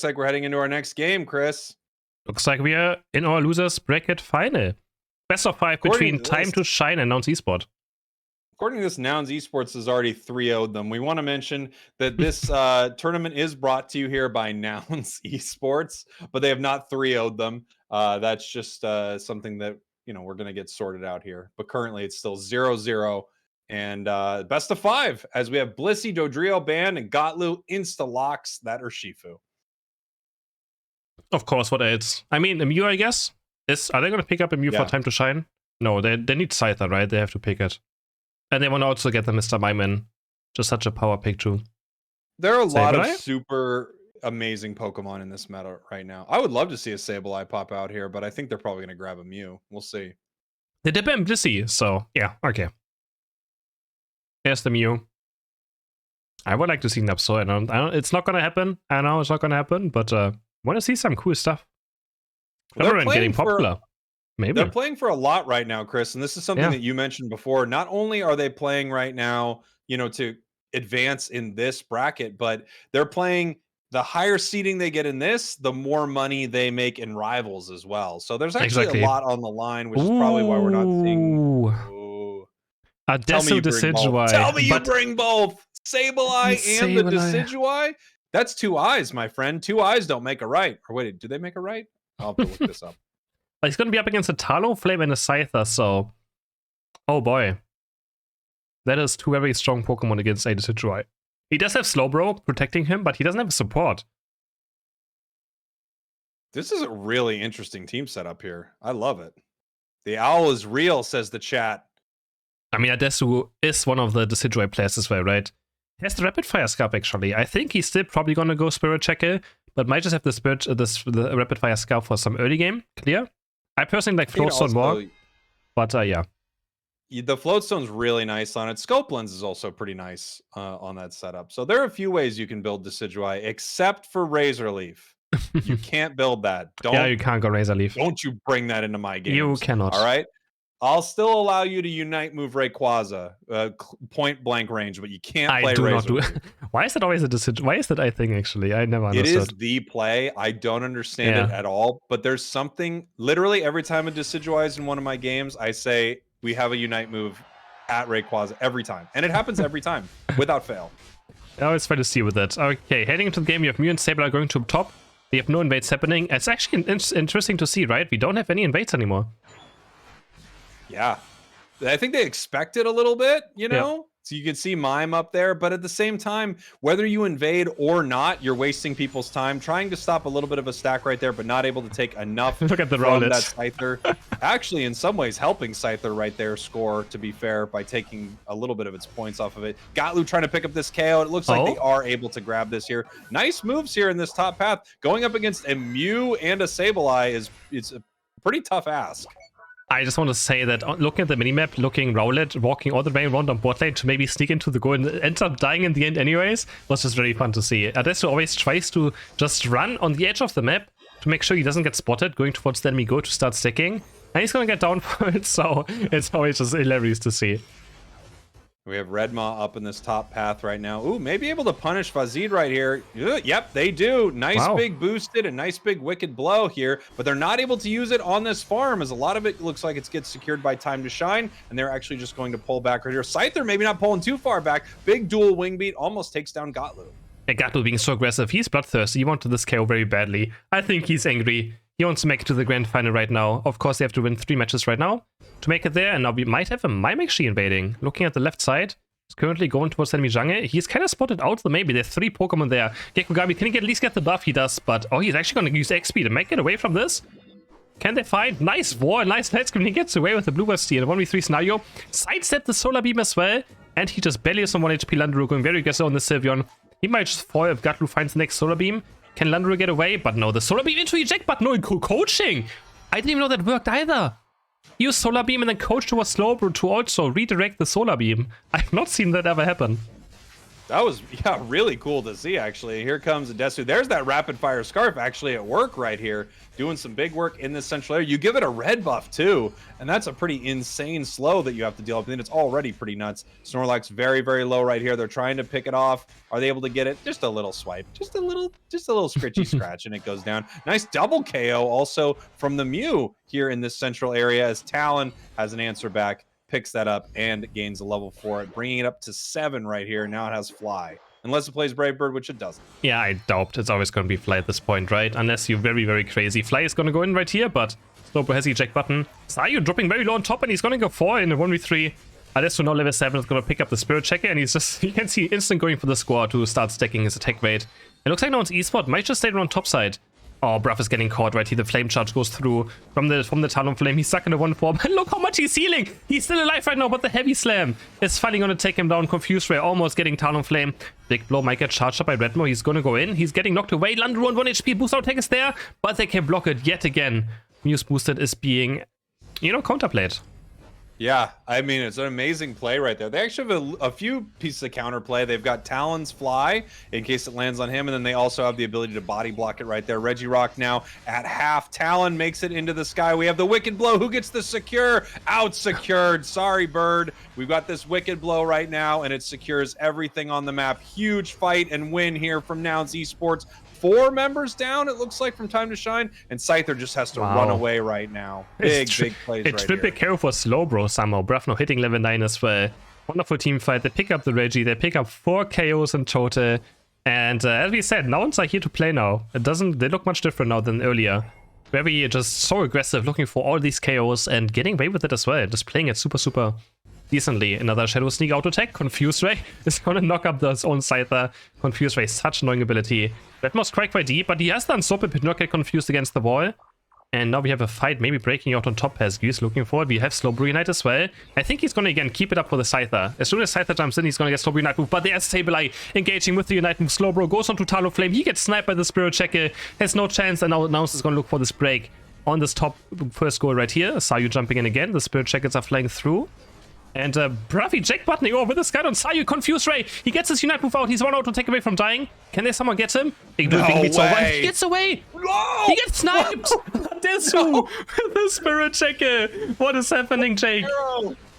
Looks like we're heading into our next game, Chris. Looks like we are in our losers bracket final. Best of 5 between Time to Shine and Nouns Esports. According to this, Nouns Esports has already 3-0'd them. We want to mention that this tournament is brought to you here by Nouns Esports, but they have not 3-0'd them. That's just something that, we're going to get sorted out here. But currently it's still 0-0. And best of 5, as we have Blissey, Dodrio, Band, and Gotlu insta-locks that are Shifu. Of course, what else? I mean, Mew, I guess? Are they going to pick up a Mew for Time to Shine? No, they need Scyther, right? They have to pick it. And they want to also get the Mr. Mime in. Just such a power pick, too. There are a lot of super amazing Pokemon in this meta right now. I would love to see a Sableye pop out here, but I think they're probably going to grab a Mew. We'll see. They dip in Blissey, so yeah, okay. Here's the Mew. I would like to see Napso. I don't, it's not going to happen. I know it's not going to happen, but want to see some cool stuff. They're getting popular. Maybe. They're playing for a lot right now, Chris, and this is something that you mentioned before. Not only are they playing right now, to advance in this bracket, but they're playing the higher seeding they get in this, the more money they make in rivals as well. So there's actually a lot on the line, which is probably why we're not seeing. A Desu Decidueye. Tell me you bring both Sableye and the Decidueye. That's 2 eyes, my friend. 2 eyes don't make a right. Or wait, do they make a right? I'll have to look this up. He's going to be up against a Talonflame and a Scyther, so... Oh boy. That is 2 very strong Pokemon against a Decidueye. He does have Slowbro protecting him, but he doesn't have support. This is a really interesting team setup here. I love it. The owl is real, says the chat. I mean, Adesu is one of the Decidueye players as well, right? He has the Rapid Fire Scarf, actually. I think he's still probably going to go Spirit Checker, but might just have the Rapid Fire Scarf for some early game. Clear? I personally like Floatstone more, but yeah. The Floatstone's really nice on it. Scope Lens is also pretty nice on that setup. So there are a few ways you can build Decidueye, except for Razor Leaf. You can't build that. Yeah, you can't go Razor Leaf. Don't you bring that into my game. You cannot. All right? I'll still allow you to Unite move Rayquaza, point blank range, but you can't play Razor Leaf. Why is that always a decision? Why is that I think, actually? I never understood. It is the play. I don't understand it at all, but there's something, literally every time a Decidueye is in one of my games, I say, we have a Unite move at Rayquaza every time. And it happens every time, without fail. Oh, it's fun to see with that. Okay, heading into the game, you have Mew and Sableye going to top. We have no invades happening. It's actually interesting to see, right? We don't have any invades anymore. Yeah, I think they expect it a little bit, So you can see Mime up there, but at the same time, whether you invade or not, you're wasting people's time trying to stop a little bit of a stack right there, but not able to take enough Look at the from that Scyther. Actually, in some ways, helping Scyther right there score, to be fair, by taking a little bit of its points off of it. Gotlu trying to pick up this KO. It looks like they are able to grab this here. Nice moves here in this top path. Going up against a Mew and a Sableye is a pretty tough ask. I just want to say that looking at the minimap, looking Rowlet walking all the way around on bot lane to maybe sneak into the goal and ends up dying in the end anyways, was just very fun to see. Adesu always tries to just run on the edge of the map to make sure he doesn't get spotted, going towards the enemy goal to start sticking. And he's going to get down for it, so it's always just hilarious to see. We have Redmaw up in this top path right now. Ooh, maybe able to punish Fazid right here. Yep, they do. Nice big boosted, a nice big wicked blow here, but they're not able to use it on this farm, as a lot of it looks like it gets secured by Time to Shine, and they're actually just going to pull back right here. Scyther maybe not pulling too far back. Big dual wing beat almost takes down Gotlu. And Gotlu being so aggressive, he's bloodthirsty. He wanted this KO very badly. I think he's angry. He wants to make it to the grand final right now. Of course, they have to win 3 matches right now to make it there, and now we might have a Mime actually invading. Looking at the left side, he's currently going towards enemy jungle. He's kind of spotted out, so maybe there's 3 Pokemon there. Gekugami, can he at least get the buff? He does, but he's actually going to use XP to make it away from this. Can they find? Nice wall, nice head screen. He gets away with the Blue Burst in a 1v3 scenario. Sidestep the Solar Beam as well, and he just barely is on 1 HP. Landru going very aggressive on the Sylveon. He might just fall if Gotlu finds the next Solar Beam. Can Landru get away? But no, the Solar Beam into eject, but no coaching. I didn't even know that worked either. He used Solar Beam and then coach towards Slowbro to also redirect the Solar Beam. I've not seen that ever happen. That was, yeah, really cool to see, actually. Here comes Adesu. There's that rapid fire scarf actually at work right here, doing some big work in this central area. You give it a red buff too, and that's a pretty insane slow that you have to deal with. And it's already pretty nuts. Snorlax very, very low right here. They're trying to pick it off. Are they able to get it? Just a little swipe, just a little scritchy scratch, and it goes down. Nice double KO also from the Mew here in this central area, as Talon has an answer back, picks that up and gains a level for it, bringing it up to 7 right here. Now it has Fly, unless it plays Brave Bird, which it doesn't. Yeah, I doubt it's always going to be Fly at this point, right? Unless you're very, very crazy. Fly is going to go in right here, but Slowbro has the eject button. Sayu dropping very low on top, and he's going to go 4 in a 1v3. Adesso now level 7 is going to pick up the Spirit Checker, and he's just, you can see instant going for the squad to start stacking his attack rate. It looks like Nouns Esports might just stay around top side. Oh, Bruff is getting caught right here. The flame charge goes through from the Talon Flame. He's stuck in a 1-4. But look how much he's healing. He's still alive right now, but the heavy slam is finally going to take him down. Confused Ray almost getting Talon Flame. Big blow might get charged up by Redmo. He's going to go in. He's getting knocked away. Landru on 1 HP. Boost out tech is there, but they can block it yet again. Muse boosted is being, counterplayed. Yeah, I mean, it's an amazing play right there. They actually have a few pieces of counterplay. They've got Talon's Fly in case it lands on him, and then they also have the ability to body block it right there. Regirock now at half. Talon makes it into the sky. We have the Wicked Blow. Who gets the secure? Out secured. Sorry, Bird. We've got this Wicked Blow right now, and it secures everything on the map. Huge fight and win here from Nouns Esports. 4 members down, it looks like, from Time to Shine, and Scyther just has to run away right now. Big plays right here. Triple KO for Slowbro somehow. Bruff hitting level 9 as well. Wonderful team fight. They pick up the Reggie. They pick up 4 KOs in total. And as we said, Nouns are here to play now. They look much different now than earlier. Very just so aggressive, looking for all these KOs and getting away with it as well. Just playing it super, super decently. Another Shadow Sneak auto attack. Confuse Ray is going to knock up his own Scyther. Confuse Ray, such annoying ability. Redmo's quite deep, but he has done so but not get confused against the wall. And now we have a fight maybe breaking out on top as Goose looking for it. We have Slowbro Unite as well. I think he's going to again keep it up for the Scyther. As soon as Scyther jumps in, he's going to get Slowbro Unite move. But there's Sableye engaging with the Unite move. Slowbro goes onto Talon Flame. He gets sniped by the Spirit Checker. Has no chance, and now Nouns is going to look for this break on this top first goal right here. Sayu jumping in again. The Spirit Checkers are flying through. And Bruffy Jack buttoning over the sky on Sayu. Confused Ray. He gets his Unite move out. He's 1 out to take away from dying. Can there someone get him? Big no way. He gets away. Whoa! He gets sniped. Desu with the Spirit Checker. What is happening, Jake?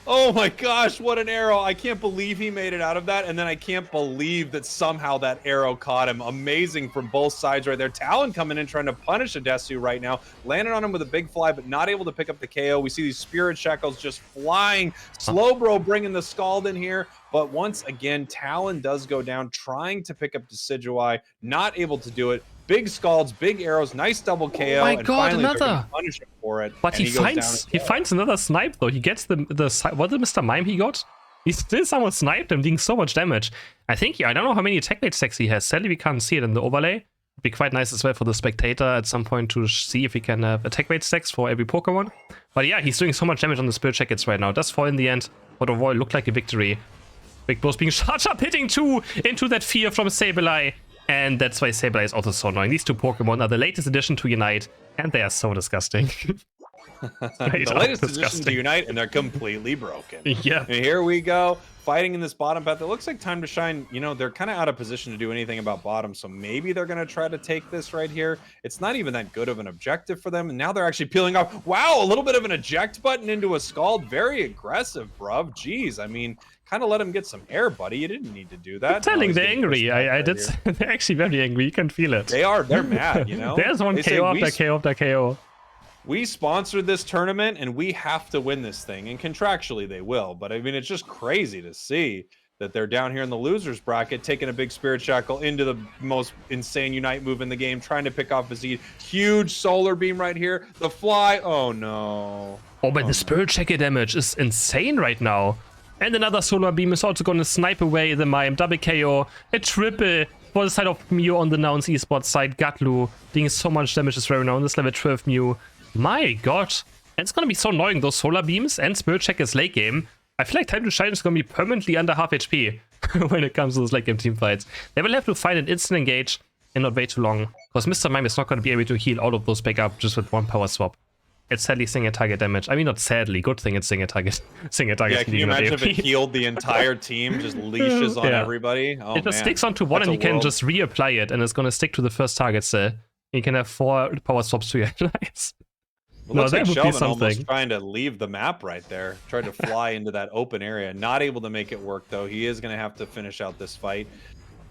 Oh my gosh, what an arrow. I can't believe he made it out of that, and then I can't believe that somehow that arrow caught him. Amazing from both sides right there. Talon coming in trying to punish Adesu right now. Landed on him with a big fly, but not able to pick up the KO. We see these Spirit Shackles just flying. Slowbro bringing the Scald in here, but once again, Talon does go down trying to pick up Decidueye, not able to do it. Big Scalds, big arrows, nice double KO. Oh my and god, finally another! Punish him for it. But he finds another snipe though. He gets the what did Mr. Mime he got? He still someone sniped him, doing so much damage. I think I don't know how many attack rate stacks he has. Sadly, we can't see it in the overlay. It'd be quite nice as well for the spectator at some point to see if he can have attack rate stacks for every Pokemon. But yeah, he's doing so much damage on the Spirit Checkers right now. Does fall in the end, but overall it looked like a victory. Big Boss being charged up, hitting 2 into that fear from Sableye. And that's why Sableye is also so annoying. These 2 Pokemon are the latest addition to Unite, and they are so disgusting. The latest addition to Unite, and they're completely broken. Yeah. And here we go, fighting in this bottom path. It looks like Time to Shine, they're kind of out of position to do anything about bottom, so maybe they're going to try to take this right here. It's not even that good of an objective for them, and now they're actually peeling off. Wow, a little bit of an eject button into a Scald. Very aggressive, bruv. Jeez, I mean, kind of let him get some air, buddy. You didn't need to do that. I'm telling they're angry. They're actually very angry. You can feel it. They're mad, There's one KO after KO after KO. We sponsored this tournament, and we have to win this thing, and contractually they will. But I mean, it's just crazy to see that they're down here in the losers bracket, taking a big Spirit Shackle into the most insane Unite move in the game, trying to pick off Vizid. Huge Solar Beam right here. The Fly. Oh, no. Oh, but the Spirit Checker damage is insane right now. And another Solar Beam is also going to snipe away the Mime. Double KO. A triple for the side of Mew on the Nouns Esports side. Gatlu doing so much damage this right now on this level 12 Mew. My god. And it's going to be so annoying, those Solar Beams and Spirit Checkers late game. I feel like Time to Shine is going to be permanently under half HP when it comes to those late game team fights. They will have to find an instant engage and not wait too long. Because Mr. Mime is not going to be able to heal all of those back up just with 1 power swap. It's sadly single target damage. I mean, not sadly. Good thing it's single target. Single target. Yeah, can you imagine if it healed the entire team, just leashes on everybody? Oh, it just sticks onto one, and you can just reapply it, and it's gonna stick to the first target still. You can have 4 power swaps to your allies. Well, looks like Sheldon almost trying to leave the map right there. Tried to fly into that open area. Not able to make it work, though. He is going to have to finish out this fight.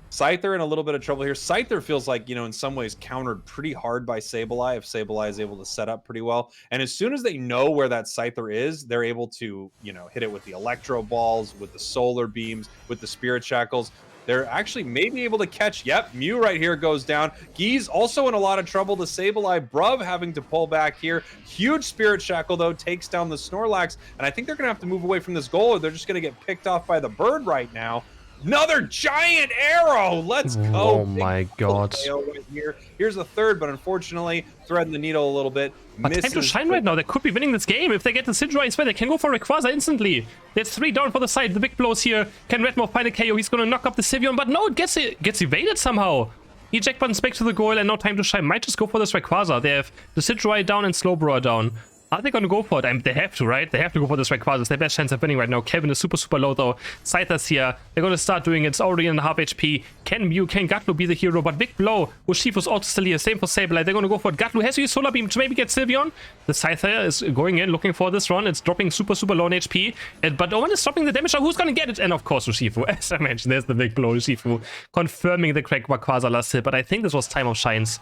Scyther in a little bit of trouble here. Scyther feels like, you know, in some ways countered pretty hard by Sableye if Sableye is able to set up pretty well. And as soon as they know where that Scyther is, they're able to, you know, hit it with the Electro Balls, with the Solar Beams, with the Spirit Shackles. They're actually maybe able to catch. Yep, Mew right here goes down. Gee's also in a lot of trouble. The Sableye, Bruv having to pull back here. Huge Spirit Shackle, though, takes down the Snorlax. And I think they're going to have to move away from this goal, or they're just going to get picked off by the bird right now. Another giant arrow. Let's go. Oh my god. Right here. Here's the third, but unfortunately, threading the needle a little bit. But time to shine right now. They could be winning this game. If they get the Sidra as well, they can go for Rayquaza instantly. There's 3 down for the side. The big blows here. Can Redmore find a KO? He's going to knock up the Sivir, but no, it gets evaded somehow. Eject buttons back to the goal, and now time to shine. Might just go for this Rayquaza. They have the Sidra down and Slowbro down. Are they going to go for it? I mean, they have to, right? They have to go for this Rayquaza. It's their best chance of winning right now. Kevin is super, super low, though. Scyther's here. They're going to start doing it. It's already in half HP. Can Mew, can Gatlu be the hero? But big blow. Urshifu's also still here. Same for Sableye. They're going to go for it. Gatlu has to use Solar Beam to maybe get Sylveon. The Scyther is going in, looking for this run. It's dropping super, super low on HP. But no one is stopping the damage. Now who's going to get it? And of course, Urshifu. As I mentioned, there's the big blow. Urshifu confirming the crack Rayquaza last hit. But I think this was Time of Shine's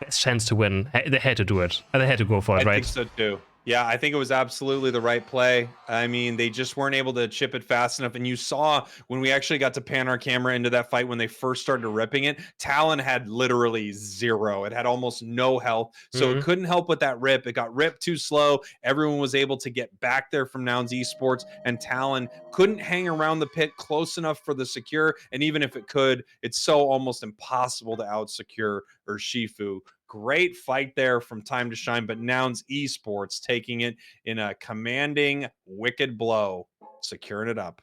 best chance to win. They had to do it. And they had to go for it, right? I think so, too. Yeah, I think it was absolutely the right play. I mean, they just weren't able to chip it fast enough. And you saw when we actually got to pan our camera into that fight when they first started ripping it, Talon had literally 0. It had almost no health. So it couldn't help with that rip. It got ripped too slow. Everyone was able to get back there from Nouns Esports, and Talon couldn't hang around the pit close enough for the secure. And even if it could, it's so almost impossible to out-secure Urshifu. Great fight there from Time to Shine, but Nouns Esports taking it in a commanding wicked blow, securing it up.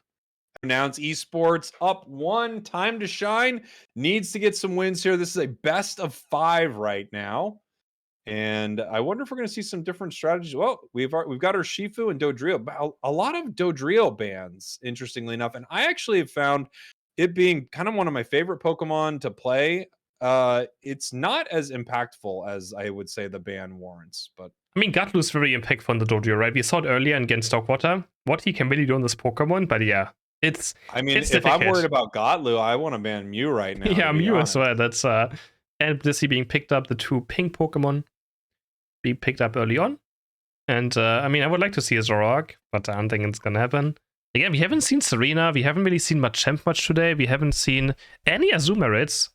Nouns Esports up 1. Time to Shine needs to get some wins here. This is a best of 5 right now. And I wonder if we're going to see some different strategies. Well, we've got Urshifu and Dodrio. A lot of Dodrio bans, interestingly enough. And I actually have found it being kind of one of my favorite Pokemon to play. It's not as impactful as I would say the ban warrants, but I mean, Gatlu's very impactful on the Dodrio, right? We saw it earlier against Stockwater, what he can really do on this Pokemon, but yeah, it's if difficult. I'm worried about Gatlu, I want to ban Mew right now. Yeah, Mew as well. That's and this being picked up, the 2 pink Pokemon being picked up early on. And I mean, I would like to see a Zoroark, but I don't think it's gonna happen. Again, we haven't seen Serena, we haven't really seen Machamp much today, we haven't seen any Azumarids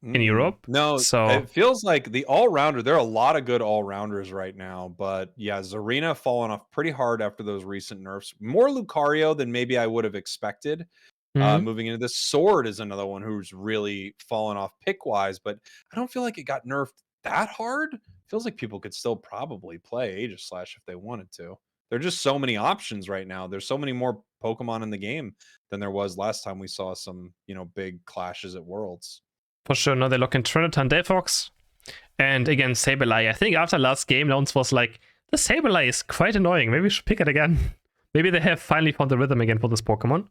in Europe. No, so it feels like the all-rounder, there are a lot of good all-rounders right now, but yeah, Zarina fallen off pretty hard after those recent nerfs. More Lucario than maybe I would have expected. Moving into this, Sword is another one who's really fallen off pick-wise, but I don't feel like it got nerfed that hard. Feels like people could still probably play Aegislash if they wanted to. There are just so many options right now. There's so many more Pokemon in the game than there was last time we saw some, you know, big clashes at Worlds. For sure, now they look in Triniton Delphox. And again, Sableye. I think after last game, Nouns was like, the Sableye is quite annoying. Maybe we should pick it again. Maybe they have finally found the rhythm again for this Pokemon.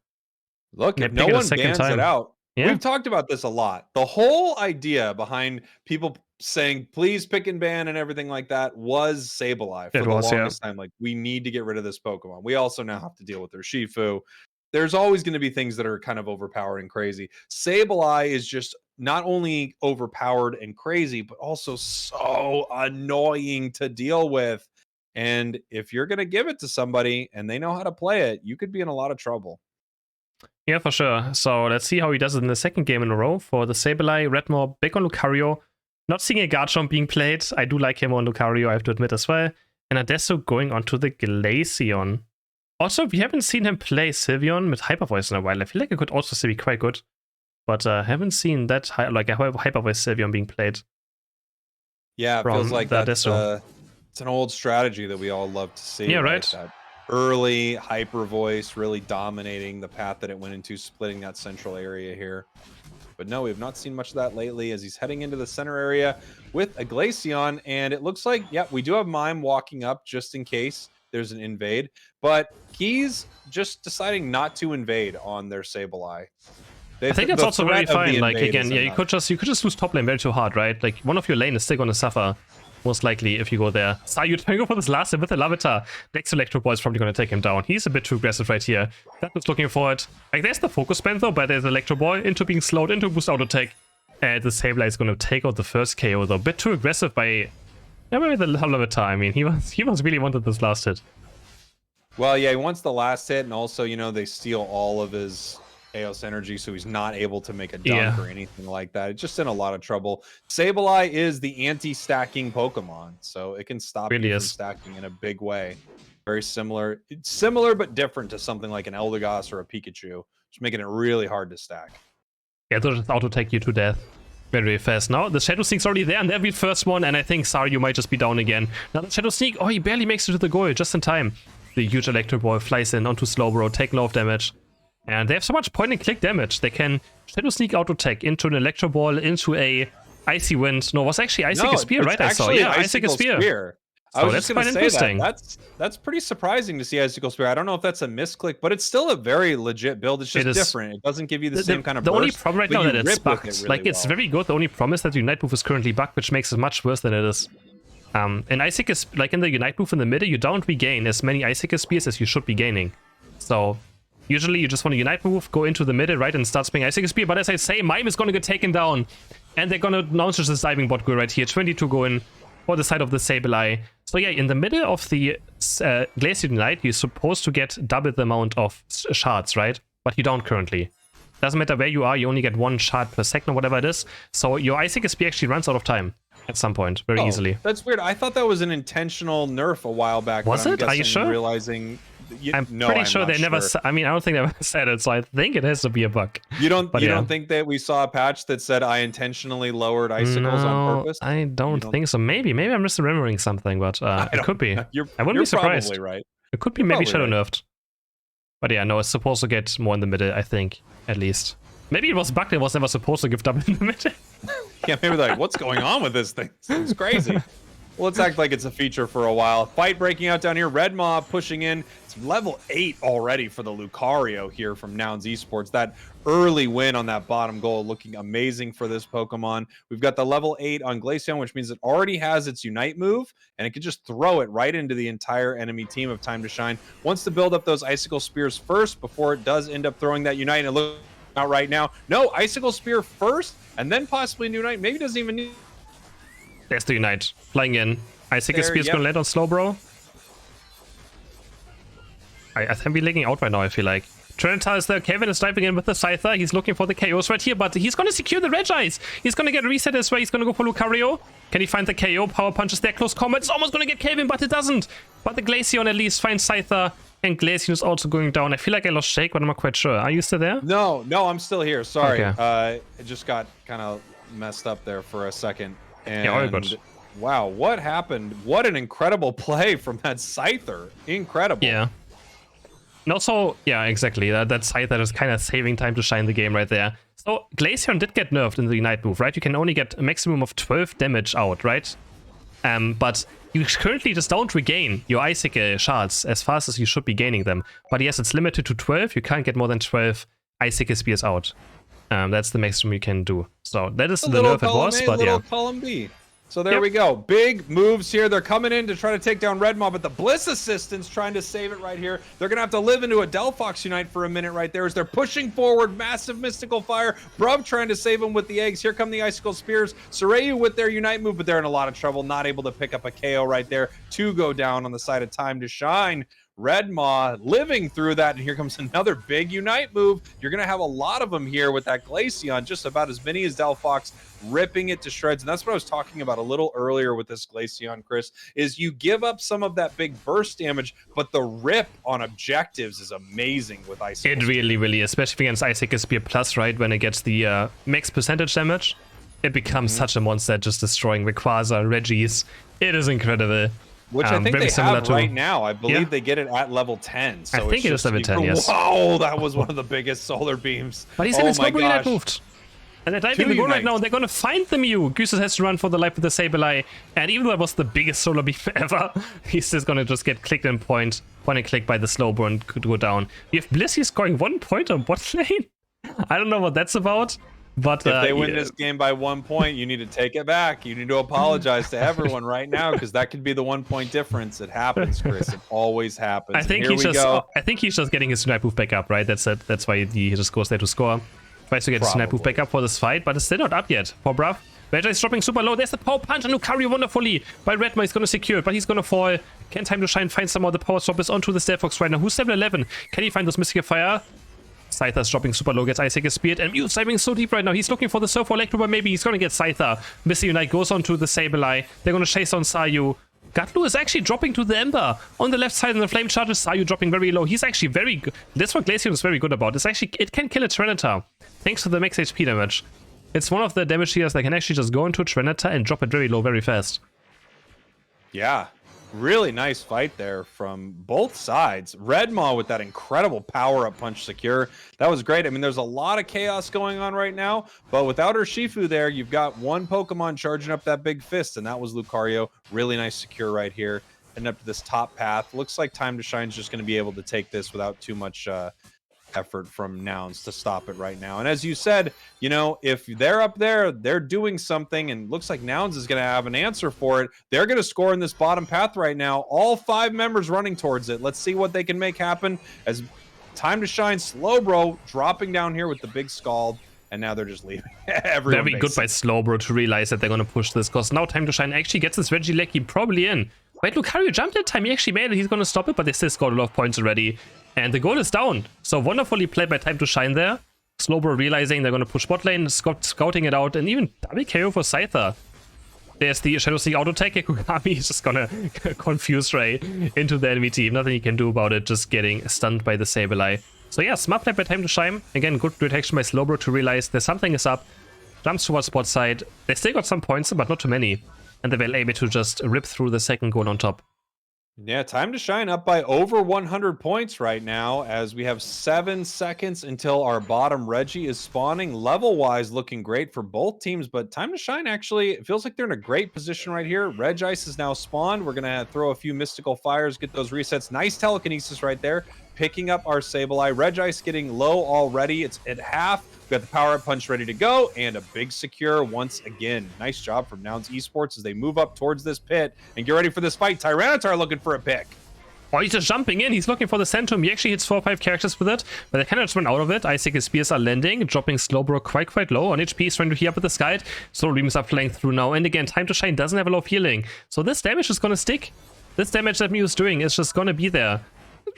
Look, if no one bans it out. Yeah. We've talked about this a lot. The whole idea behind people saying, please pick and ban and everything like that was Sableye for the longest time. Like, we need to get rid of this Pokemon. We also now have to deal with Urshifu. There's always going to be things that are kind of overpowered and crazy. Sableye is just not only overpowered and crazy, but also so annoying to deal with. And if you're going to give it to somebody and they know how to play it, you could be in a lot of trouble. Yeah, for sure. So let's see how he does it in the second game in a row. For the Sableye, Redmore, big on Lucario. Not seeing a Garchomp being played. I do like him on Lucario, I have to admit as well. And Adesso going onto the Glaceon. Also, we haven't seen him play Sylveon with Hyper Voice in a while. I feel like it could also still be quite good. But haven't seen that like a Hyper Voice Sylveon being played. Yeah, it feels like that's it's an old strategy that we all love to see. Yeah, right. That early Hyper Voice really dominating the path that it went into, splitting that central area here. But no, we have not seen much of that lately as he's heading into the center area with a Glaceon. And it looks like, yeah, we do have Mime walking up just in case there's an invade. But he's just deciding not to invade on their Sableye. I think that's also very fine. Like again, yeah, you could just lose top lane very too hard, right? Like one of your lane is still gonna suffer, most likely, if you go there. So you're trying to go for this last hit with the Lavita. Next Electro Ball is probably gonna take him down. He's a bit too aggressive right here. That was looking for it. Like there's the focus band though, but there's Electro Ball into being slowed, into boost auto attack. And the Sableye is gonna take out the first KO though. A bit too aggressive by maybe the Lavita. I mean, he was really wanted this last hit. Well, yeah, he wants the last hit, and also, you know, they steal all of his Chaos energy, so he's not able to make a dunk or anything like that. It's just in a lot of trouble. Sableye is the anti-stacking Pokemon, so it can stop you from stacking in a big way. Very similar. It's similar but different to something like an Eldegoss or a Pikachu, just making it really hard to stack. Yeah, they'll just auto-take you to death very fast. Now, the Shadow Sneak's already there, and every first one, and I think Saryu might just be down again. Now, the Shadow Sneak, oh, he barely makes it to the goal, just in time. The huge Electro Ball flies in onto Slowbro, taking a lot of damage. And they have so much point-and-click damage. They can Shadow Sneak auto-tech into an Electro Ball, into a Icy Wind. No, it was actually Icicle Spear, right? I saw. Yeah, Icicle Spear. I was just going to say that's pretty surprising to see Icicle Spear. I don't know if that's a misclick, but it's still a very legit build. It's just different. It doesn't give you the same kind of burst. The only problem right now that it's bugged. Like, it's very good. The only problem is that Unite move is currently bugged, which makes it much worse than it is. And Icicle is, like in the Unite move in the middle, you don't regain as many Icicle Spears as you should be gaining. So usually you just want to Unite move, go into the middle, right, and start spinning Icicle Spear. But as I say, Mime is going to get taken down. And they're going to launch this diving bot go right here. 22 go in for the side of the Sableye. So yeah, in the middle of the Glacier Unite, you're supposed to get double the amount of shards, right? But you don't currently. Doesn't matter where you are, you only get 1 shard per second or whatever it is. So your Icicle Spear actually runs out of time at some point, very easily. That's weird. I thought that was an intentional nerf a while back. Was it? Are you sure? Realizing... I'm pretty sure they never. I mean, I don't think they ever said it, so I think it has to be a bug. You don't. You don't think that we saw a patch that said I intentionally lowered icicles on purpose? I don't think so. Maybe I'm just remembering something, but it could be. I wouldn't be surprised. Probably right. It could be maybe shadow nerfed. But yeah, no, it's supposed to get more in the middle. I think at least. Maybe it was bugged. It was never supposed to give double in the middle. Yeah, maybe they're like, what's going on with this thing? It's crazy. Well, let's act like it's a feature for a while. Fight breaking out down here. Red Mob pushing in. It's level 8 already for the Lucario here from Nouns Esports. That early win on that bottom goal looking amazing for this Pokemon. We've got the level 8 on Glaceon, which means it already has its Unite move, and it can just throw it right into the entire enemy team of Time to Shine. Wants to build up those Icicle Spears first before it does end up throwing that Unite. And look out right now. No, Icicle Spear first, and then possibly Unite. Maybe doesn't even need... There's the Unite. Flying in. Icicle Spear is going to land on Slowbro. I think we're lagging out right now, I feel like. Trinita is there. Kevin is diving in with the Scyther. He's looking for the KOs right here, but he's going to secure the Regice. He's going to get reset as well. He's going to go for Lucario. Can he find the KO? Power Punch is there. Close combat. It's almost going to get Kevin, but it doesn't. But the Glaceon at least finds Scyther. And Glaceon is also going down. I feel like I lost Shake, but I'm not quite sure. Are you still there? No, I'm still here. Sorry. Okay. It just got kind of messed up there for a second. And yeah, all good. Wow, what happened? What an incredible play from that Scyther. Incredible. Yeah. And also, yeah, exactly. That Scyther is kind of saving Time to Shine the game right there. So, Glaceon did get nerfed in the Unite move, right? You can only get a maximum of 12 damage out, right? But you currently just don't regain your Icicle shards as fast as you should be gaining them. But yes, it's limited to 12. You can't get more than 12 Icicle Spears out. That's the maximum you can do. So that is the nerf it was, but yeah. Column B. So there we go. Big moves here. They're coming in to try to take down Red Mob, but the Bliss Assistants trying to save it right here. They're going to have to live into a Delphox Unite for a minute right there as they're pushing forward. Massive Mystical Fire. Brub trying to save them with the eggs. Here come the Icicle Spears. Soreyu with their Unite move, but they're in a lot of trouble. Not able to pick up a KO right there. 2 go down on the side of Time to Shine. Red Maw living through that, and here comes another big Unite move. You're going to have a lot of them here with that Glaceon, just about as many as Delphox, ripping it to shreds. And that's what I was talking about a little earlier with this Glaceon, Chris, is you give up some of that big burst damage, but the rip on objectives is amazing with Icicle Spear. It really, especially against Icicle Spear Plus, right, when it gets the max percentage damage, it becomes such a monster, just destroying Rayquaza, Regis. It is incredible. Which I think they have right now. I believe they get it at level 10. So I think it is level 10, yes. Wow, that was one of the biggest solar beams. But he's in his Unite moved. And they're diving the goal right now, and they're going to find the Mew. Gyusis has to run for the life with the Sableye. And even though that was the biggest solar beam ever, he's just going to just get clicked in point and click by the Slowbro and could go down. We have Blissey scoring 1 point on bot lane. I don't know what that's about. But if they win this game by 1 point, you need to take it back. You need to apologize to everyone right now, because that could be the 1 point difference. It happens, Chris. It always happens. I think he's just getting his snipe move back up, right? That's it. That's why he just goes there to score. Tries to get his snipe move back up for this fight, but it's still not up yet for Bruv. Veggie is dropping super low. There's the power punch, and Lucario wonderfully by Redma. He's going to secure it, but he's going to fall. Can Time to Shine find some more? The power stop is onto the Steelfox right now. Who's level 11? Can he find those Mystical Fire? Scyther's dropping super low, gets Isaac speared, and Mew's diving so deep right now. He's looking for the Surf or Electro, maybe he's going to get Scyther. Misty Unite goes on to the Sableye. They're going to chase on Sayu. Gatlu is actually dropping to the Ember. On the left side in the Flame Charges, Sayu dropping very low. He's actually very good. That's what Glaceon is very good about. It's actually, it can kill a Tyranitar, thanks to the max HP damage. It's one of the damage dealers that can actually just go into a Tyranitar and drop it very low very fast. Yeah. Really nice fight there from both sides. Redmaw with that incredible power-up punch secure. That was great. I mean, there's a lot of chaos going on right now, but without Urshifu there, you've got one Pokemon charging up that big fist, and that was Lucario. Really nice secure right here. Heading up to this top path. Looks like Time to Shine's just going to be able to take this without too much effort from Nouns to stop it right now. And as you said, you know, if they're up there, they're doing something, and looks like Nouns is going to have an answer for it. They're going to score in this bottom path right now. All 5 members running towards it. Let's see what they can make happen as Time to Shine Slowbro dropping down here with the big Scald, and now they're just leaving. Very good by Slowbro to realize that they're going to push this, because now Time to Shine actually gets this Regieleki probably in. Wait, Lucario jumped that time. He actually made it. He's going to stop it, but they still scored a lot of points already. And the goal is down. So wonderfully played by Time to Shine there. Slowbro realizing they're going to push bot lane, scouting it out, and even double KO for Scyther. There's the Shadow Sneak auto attack. Kugami is just going to confuse Ray into the enemy team. Nothing he can do about it, just getting stunned by the Sableye. So yeah, smart play by Time to Shine. Again, good detection by Slowbro to realize that something is up. Jumps towards bot side. They still got some points, but not too many. And they were able to just rip through the second goal on top. Yeah, Time to Shine up by over 100 points right now, as we have 7 seconds until our bottom Reggie is spawning. Level-wise, looking great for both teams, but Time to Shine actually, it feels like they're in a great position right here. Regice is now spawned. We're going to throw a few Mystical Fires, get those resets. Nice telekinesis right there, picking up our Sableye. Regice getting low already. It's at half. We've got the power-up punch ready to go, and a big secure once again. Nice job from Nouns Esports as they move up towards this pit and get ready for this fight. Tyranitar looking for a pick. Oh, he's just jumping in. He's looking for the Centum. He actually hits 4 or 5 characters with it, but they cannot run out of it. Isaac's spears are landing, dropping Slowbro quite low on HP. He's trying to heal up with the Skite. So Reams are playing through now. And again, Time to Shine doesn't have a lot of healing. So this damage is going to stick. This damage that Mew is doing is just going to be there.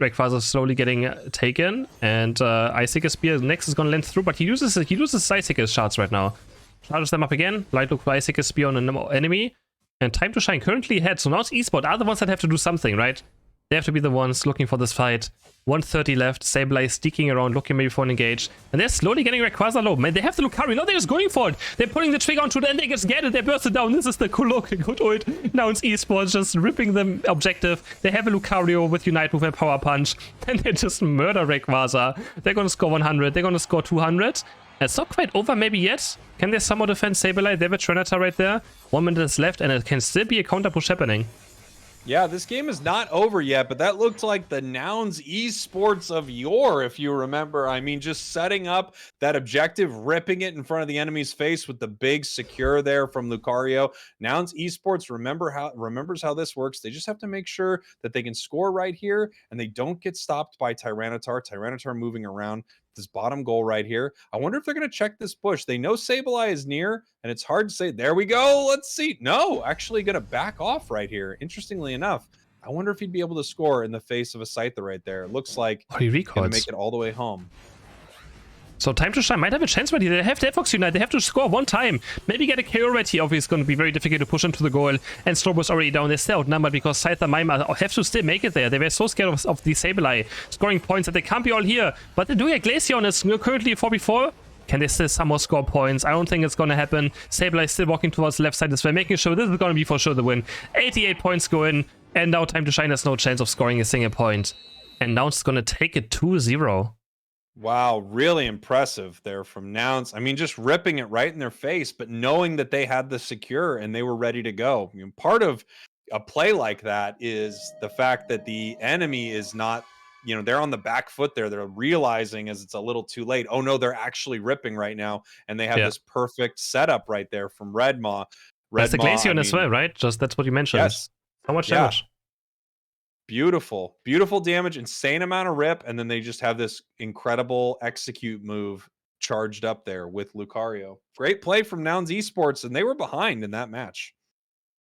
Rayquaza is slowly getting taken, and Isaac's spear next is going to land through, but he loses Isaac's shards right now. Charges them up again. Light look for Isaac's spear on an enemy, and Time to Shine currently ahead. So now it's Esport are the ones that have to do something, right? They have to be the ones looking for this fight. 130 left. Sableye sneaking around, looking maybe for an engage. And they're slowly getting Rayquaza low. Man, they have the Lucario. No, they're just going for it. They're pulling the trigger onto it, and they just get it. They burst it down. This is the good ult. Now it's Esports just ripping the objective. They have a Lucario with Unite Move and Power Punch. And they just murder Rayquaza. They're going to score 100. They're going to score 200. It's not quite over maybe yet. Can they somehow defend Sableye? They have a Tyranitar right there. 1 minute is left, and it can still be a counter push happening. Yeah, this game is not over yet, but that looked like the Nouns Esports of yore, if you remember. I mean, just setting up that objective, ripping it in front of the enemy's face with the big secure there from Lucario. Nouns Esports remembers how this works. They just have to make sure that they can score right here, and they don't get stopped by Tyranitar. Tyranitar moving around this bottom goal right here. I wonder if they're going to check this bush. They know Sableye is near, and it's hard to say, there we go, let's see. No, actually going to back off right here. Interestingly enough, I wonder if he'd be able to score in the face of a Scyther right there. It looks like he's going to make it all the way home. So Time to Shine might have a chance right here. They have the Fox Unite. They have to score 1 time. Maybe get a KO right here. Obviously, it's going to be very difficult to push into the goal. And Slowbro's already down. They're still outnumbered because Scyther Maima have to still make it there. They were so scared of the Sableye scoring points that they can't be all here. But they're doing a Glaceon. It's currently 4v4. Can they still somehow score points? I don't think it's going to happen. Sableye is still walking towards the left side as well, making sure this is going to be for sure the win. 88 points go in. And now Time to Shine has no chance of scoring a single point. And now it's going to take it 2-0. Wow, really impressive there from Nouns. I mean, just ripping it right in their face, but knowing that they had the secure and they were ready to go. Part of a play like that is the fact that the enemy is not, they're on the back foot there. They're realizing as it's a little too late. Oh no, they're actually ripping right now. And they have Yeah. this perfect setup right there from Redmaw. That's the I Glaceon as mean, well, right? Just that's what you mentioned. yes. How much Yeah. damage? Beautiful, beautiful damage, insane amount of rip, and then they just have this incredible execute move charged up there with Lucario. Great play from Nouns Esports, and they were behind in that match.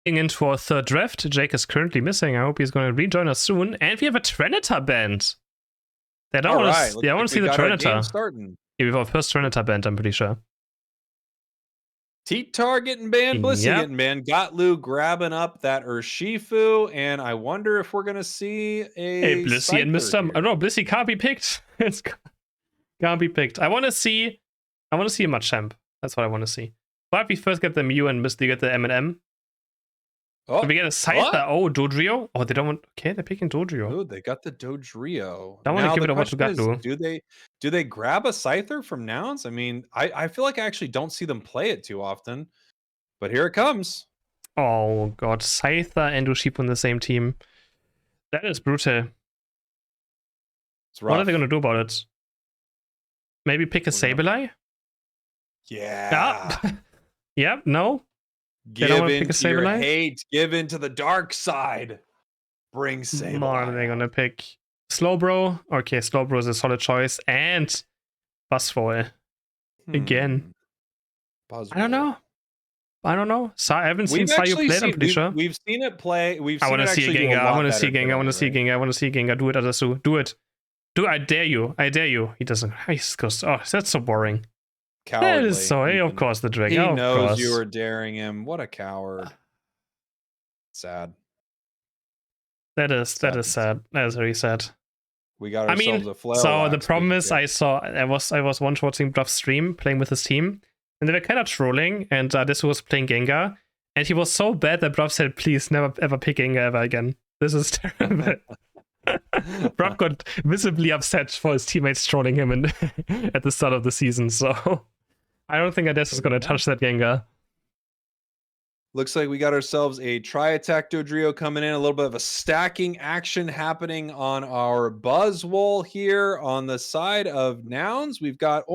Into our third draft. Jake is currently missing. I hope he's going to rejoin us soon. And we have a Trenator band. They don't want to. Yeah, I want to see the Trenator. Starting. Yeah, we have our first Trenator band. I'm pretty sure. T-Tar getting banned, Blissey getting banned, Gotlu grabbing up that Urshifu, and I wonder if we're gonna see a Blissey and Mr. Oh no, Blissey can't be picked. It's can't be picked. I want to see a Machamp. That's what I want to see. But we first get the Mew and Misty get the M&M. Oh, we get a Scyther. Oh, Dodrio. Oh, they don't want. Okay, they're picking Dodrio. Oh, they got the Dodrio. I want to give it over to Gotlu. Do they grab a Scyther from Nouns? I mean, I feel like I actually don't see them play it too often, but here it comes. Oh god, Scyther and Urshifu on the same team. That is brutal. What are they gonna do about it? Maybe pick a Sableye? Yeah. Yeah, no? Give in to your hate. Give in to the dark side. Bring Sableye. What are they gonna pick? Slowbro? Okay, Slowbro is a solid choice. And Buzzwole. Again. Buzzwole. I don't know. I haven't seen Sayu play it, I'm pretty sure. We've seen it play. I want to see a Gengar. I want to see a Gengar. Do it, Adasu. Do it. I dare you. He doesn't. He's just, oh, that's so boring. Cowardly. That is so. Hey, of course, the Drake. He knows you were daring him. What a coward. Sad. That is sad. That is very sad. We got ourselves a flow. So the problem is, I was once watching Bluff's stream playing with his team, and they were kind of trolling, and this was playing Gengar, and he was so bad that Bluff said, "Please never ever pick Gengar ever again. This is terrible." Brock got visibly upset for his teammates trolling him at the start of the season, so I don't think Ades is going to touch that Gengar. Looks like we got ourselves a Tri-Attack Dodrio coming in. A little bit of a stacking action happening on our Buzzwole here on the side of Nouns. We got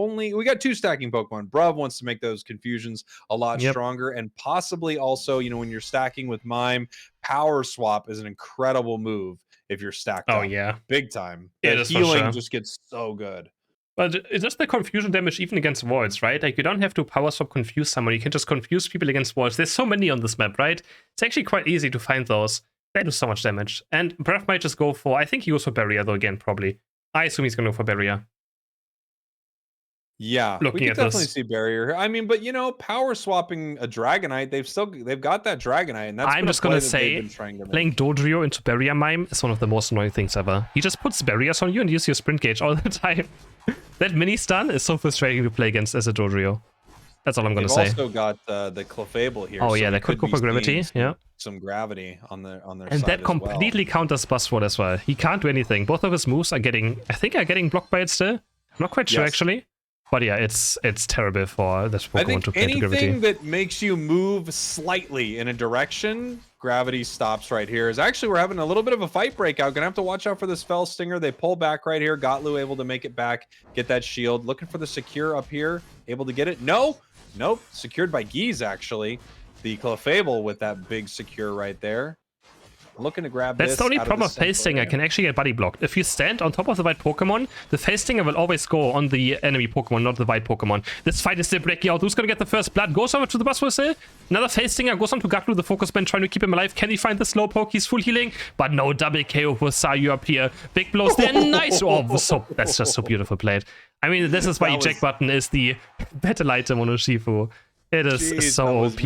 two stacking Pokemon. Bruv wants to make those confusions a lot stronger, and possibly also, when you're stacking with Mime, Power Swap is an incredible move if you're stacked up. Yeah. Big time. The healing just gets so good. But it's just the confusion damage even against walls, right? Like, you don't have to power swap confuse someone. You can just confuse people against walls. There's so many on this map, right? It's actually quite easy to find those. They do so much damage. And Breath might just go for... I think he goes for Barrier, though, again, probably. I assume he's going to go for Barrier. Yeah, we can definitely see Barrier here. I mean, but power swapping a Dragonite, they've got that Dragonite, and that's I'm just gonna say, playing Dodrio into Barrier Mime is one of the most annoying things ever. He just puts barriers on you and uses your sprint gauge all the time. That mini stun is so frustrating to play against as a Dodrio. That's all I'm gonna say. They've also got the Clefable here. Oh yeah, they could go for gravity. Some gravity on their and side that completely counters Buzzwole as well. He can't do anything. Both of his moves are getting blocked by it still. I'm not quite sure actually. But yeah, it's terrible for this Pokemon to play to gravity. Anything that makes you move slightly in a direction, gravity stops right here. We're having a little bit of a fight breakout. Gonna have to watch out for this Fell Stinger. They pull back right here. Gotlu able to make it back, get that shield. Looking for the secure up here. Able to get it. Nope. Secured by Geese, actually. The Clefable with that big secure right there. Looking to grab That's the only problem of Face Stinger can actually get body blocked. If you stand on top of the white Pokemon, the Face Stinger will always go on the enemy Pokemon, not the white Pokemon. This fight is still breaking out. Who's gonna get the first blood? Goes over to the Buzzwole. Another Face Stinger goes on to Gaklu, the Focus Band, trying to keep him alive. Can he find the Slowpoke? He's full healing, but no, double KO for Sayu up here. Big blows there. Nice. Oh, that's just so beautiful played. I mean, this is why eject button is the battle item on Urshifu. It is so OP.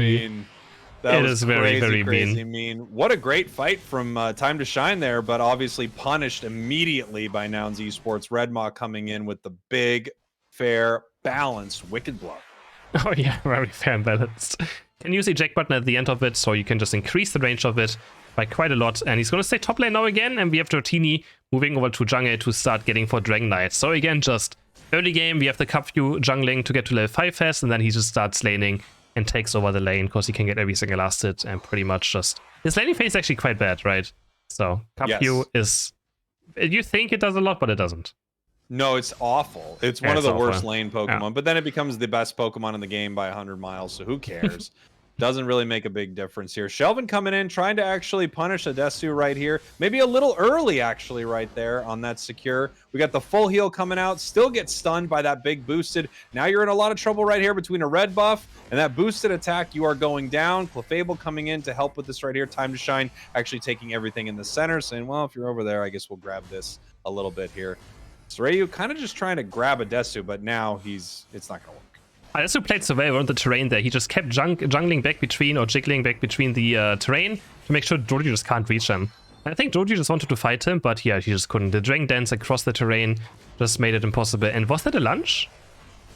It is very, very mean. What a great fight from Time to Shine there, but obviously punished immediately by Nouns Esports. Redmaw coming in with the big, fair, balanced Wicked Blow. Oh yeah, very fair and balanced. Can use eject button at the end of it, so you can just increase the range of it by quite a lot. And he's going to stay top lane now again, and we have Dratini moving over to jungle to start getting for Dragonite. So again, just Early game, we have the Cupview jungling to get to level 5 fast, and then he just starts laning and takes over the lane because he can get every single last hit and pretty much just... His laning phase is actually quite bad, right? So Cupview is... You think it does a lot, but it doesn't. No, it's awful. It's one of the worst lane Pokemon, yeah. but then it becomes the best Pokemon in the game by 100 miles, so who cares? Doesn't really make a big difference here. Shelvin coming in, trying to actually punish Adesu right here. Maybe a little early, actually, right there on that secure. We got the full heal coming out. Still gets stunned by that big boosted. Now you're in a lot of trouble right here between a red buff and that boosted attack. You are going down. Clefable coming in to help with this right here. Time to shine, actually taking everything in the center, saying, well, if you're over there, I guess we'll grab this a little bit here. So Ryu kind of just trying to grab Adesu, but now it's not going to work. Adesu played so well on the terrain there. He just kept jungling back between or jiggling back between the terrain to make sure Joji just can't reach him. I think Joji just wanted to fight him, but yeah, he just couldn't. The Dragon Dance across the terrain just made it impossible. And was that a lunge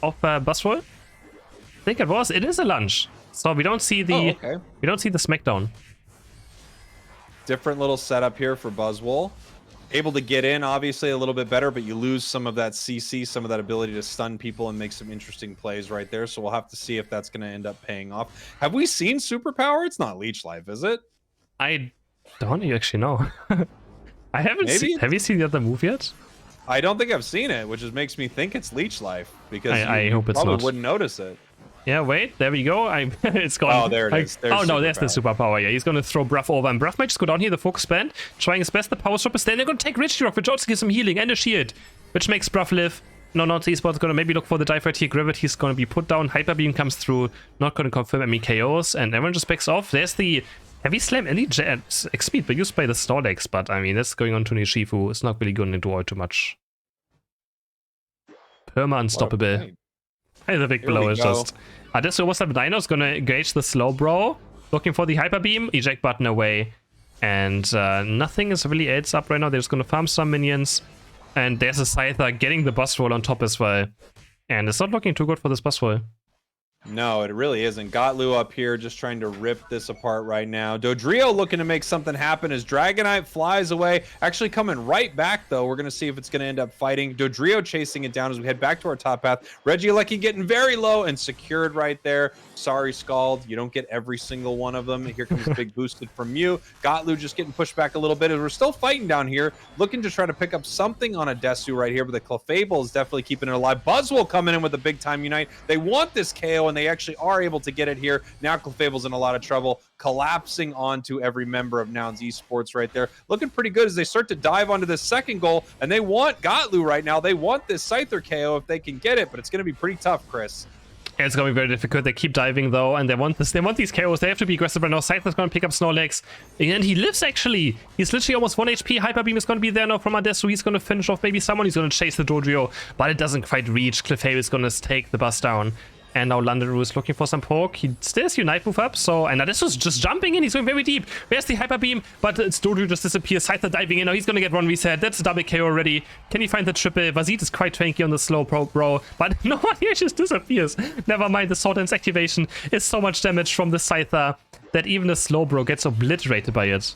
of Buzzwole? I think it was. It is a lunge. So we don't see the we don't see the smackdown. Different little setup here for Buzzwole. Able to get in, obviously, a little bit better, but you lose some of that CC, some of that ability to stun people and make some interesting plays right there. So we'll have to see if that's going to end up paying off. Have we seen Superpower? It's not Leech Life, is it? I don't actually know. I haven't seen... Have you seen the other move yet? I don't think I've seen it, which just makes me think it's Leech Life, because I hope it's probably not. Wouldn't notice it. Yeah, wait, there we go. It's gone. Oh, there it is. Oh, no, there's the superpower. Yeah, he's going to throw Bruff over. And Bruff might just go down here, the focus band, trying his best. The power shop is there. They're going to take Richie Rock, which also gives him healing and a shield, which makes Bruff live. No, Nouns Esports going to maybe look for the dive right here. Gravity's going to be put down. Hyper Beam comes through. Not going to confirm any KOs. And everyone just backs off. There's the Heavy Slam and the Jet X-Speed, but used by the Snorlax. But, I mean, that's going on to Nishifu. It's not really going to do all too much. Perma unstoppable. Hey, the big blow is just... This was up Dino's gonna engage the slow bro, looking for the hyper beam, eject button away, and nothing is really else up right now. They're just gonna farm some minions, and there's a Scyther getting the Buzzwole on top as well, and it's not looking too good for this Buzzwole. No, it really isn't. Gotlu up here just trying to rip this apart right now. Dodrio looking to make something happen as Dragonite flies away. Actually coming right back, though. We're going to see if it's going to end up fighting. Dodrio chasing it down as we head back to our top path. Regieleki getting very low and secured right there. Sorry, Scald. You don't get every single one of them. Here comes big boosted from you. Gotlu just getting pushed back a little bit as we're still fighting down here. Looking to try to pick up something on Adesu right here, but the Clefable is definitely keeping it alive. Buzzwole coming in with a big time unite. They want this KO, and they actually are able to get it here. Now Clefable's in a lot of trouble, collapsing onto every member of Nouns Esports right there. Looking pretty good as they start to dive onto this second goal, and they want Gotlu right now. They want this Scyther KO if they can get it, but it's going to be pretty tough, Chris. It's going to be very difficult. They keep diving, though, and they want this. They want these KOs. They have to be aggressive right now. Scyther's going to pick up Snorlax. And he lives, actually. He's literally almost 1 HP. Hyper Beam is going to be there now from Adesu. He's going to finish off maybe someone. He's going to chase the Dodrio, but it doesn't quite reach. Clefable is going to take the bus down. And now Landeru is looking for some poke. He still has Unite move up, so... And Adesu's just jumping in. He's going very deep. Where's the Hyper Beam? But it's Dodrio just disappears. Scyther diving in. Now he's going to get one reset. That's a double KO already. Can he find the triple? Vazit is quite tanky on the slow bro. But no one here just disappears. Never mind. The Sword Dance activation is so much damage from the Scyther that even the slow bro gets obliterated by it.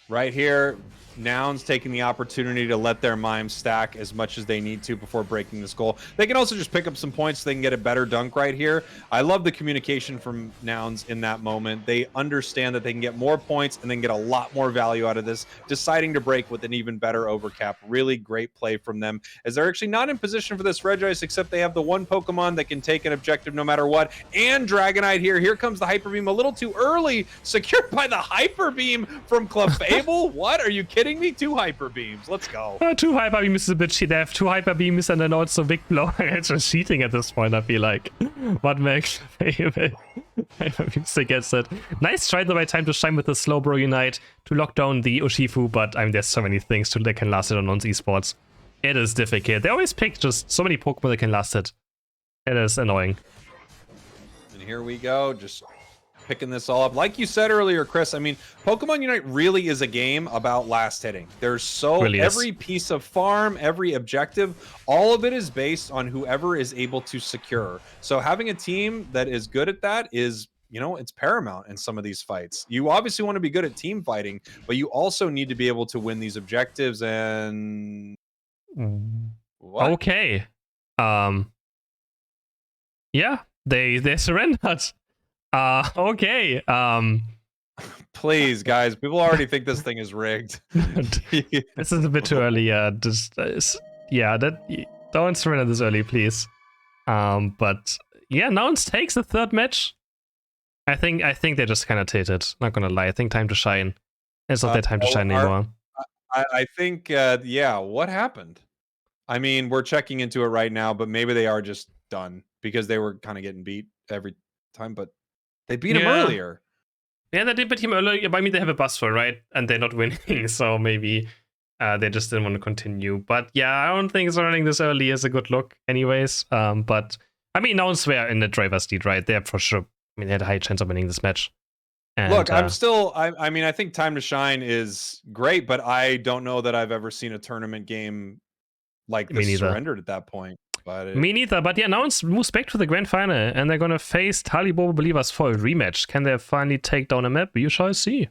Right here, Nouns taking the opportunity to let their mimes stack as much as they need to before breaking this goal. They can also just pick up some points so they can get a better dunk right here. I love the communication from Nouns in that moment. They understand that they can get more points and then get a lot more value out of this, deciding to break with an even better overcap. Really great play from them, as they're actually not in position for this Regice, except they have the one Pokemon that can take an objective no matter what, and Dragonite here. Here comes the Hyper Beam a little too early, secured by the Hyper Beam from Clefable. What? Are you kidding me? 2 Hyper Beams. Let's go. 2 Hyper Beams is a bit cheat. They have 2 Hyper Beams and then also Big Blow. It's just cheating at this point, I feel like. What makes Hyper Beams against it? Nice try, the right time to shine with the Slow Bro Unite to lock down the Urshifu, but I mean, there's so many things that can last it on Nouns Esports. It is difficult. They always pick just so many Pokemon that can last it. It is annoying. And here we go. Just picking this all up. Like you said earlier, Chris, I mean, Pokemon Unite really is a game about last hitting. There's so really every piece of farm, every objective, all of it is based on whoever is able to secure. So having a team that is good at that is, you know, it's paramount in some of these fights. You obviously want to be good at team fighting, but you also need to be able to win these objectives. And What? Okay. Yeah, they surrendered. Okay. Please, guys. People already think this thing is rigged. This is a bit too early. Yeah, don't surrender this early, please. But yeah, Nouns takes the third match. I think they just kind of tilted. Not gonna lie. I think time to shine. It's not their time to shine anymore. I think, yeah. What happened? I mean, we're checking into it right now, but maybe they are just done because they were kind of getting beat every time. But they beat him Yeah. earlier. Yeah, they did beat him earlier. I mean, they have a bus right? And they're not winning, so maybe they just didn't want to continue. But yeah, I don't think running this early is a good look, anyways. But I mean, Nouns were in the driver's lead, right? They're for sure. I mean, they had a high chance of winning this match. And, Look, I'm still. I mean, I think Time to Shine is great, but I don't know that I've ever seen a tournament game like Me this neither. surrendered at that point. But Me neither. But yeah, Nouns moves back to the grand final, and they're gonna face Talibo Believers for a rematch. Can they finally take down a map? We shall see.